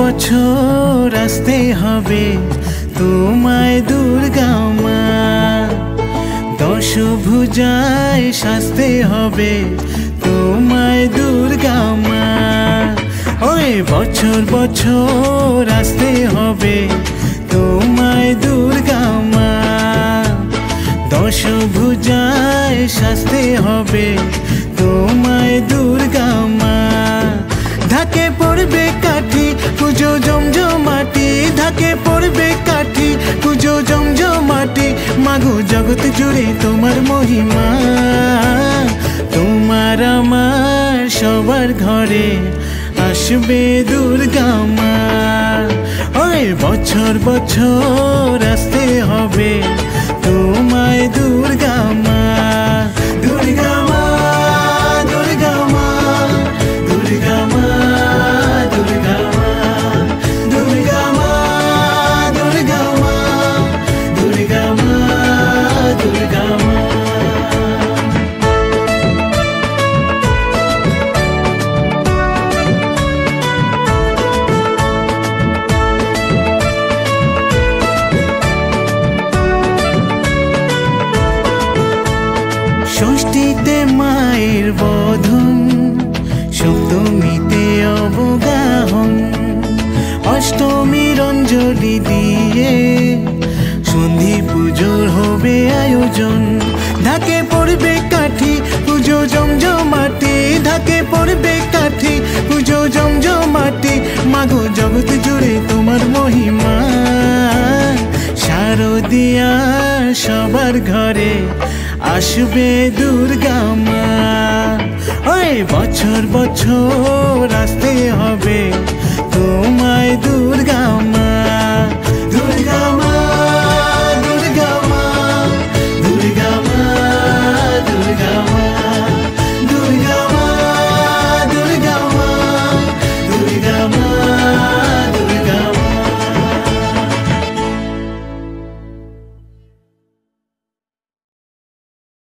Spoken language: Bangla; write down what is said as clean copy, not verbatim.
বছর আসতে হবে তোমায় দুর্গা মা, দশভুজায় সাজতে হবে তোমায় দুর্গা মা। ওই বছর বছর আসতে হবে তোমায় দুর্গা মা, দশভুজায় সাজতে হবে তোমায় দুর্গা মা। ঢাকে পড়বে কাঠি পুজো জমজমাটি, ঢাকে পড়বে কাঠি পুজো জমজমাটি, মাগো জগৎ জুড়ে তোমার মহিমা। তোমার আমার সবার ঘরে আসবে দুর্গা মা, ওই বছর বছর আসতে হবে তোমায় দুর্গা মা। দুর্গা মা, দুর্গা মা, দুর্গা মা, দুর্গা মা, দুর্গা মা, দুর্গা মা, দুর্গা মা, দুর্গা মা। ষষ্ঠীতে মায়ের বোধন, সপ্তমীতে অবগাহন, অষ্টমীর অঞ্জলি দিয়ে সন্ধি পুজোর হবে আয়োজন। ঢাকে পড়বে কাঠি পুজো জমজমাটি, ঢাকে পড়বে কাঠি পুজো জমজমাটি, মাগো জগৎ জুড়ে তোমার মহিমা। শারদিয়া সবার ঘরে আসবে দুর্গা মা, ওই বছর বছর আসতে হবে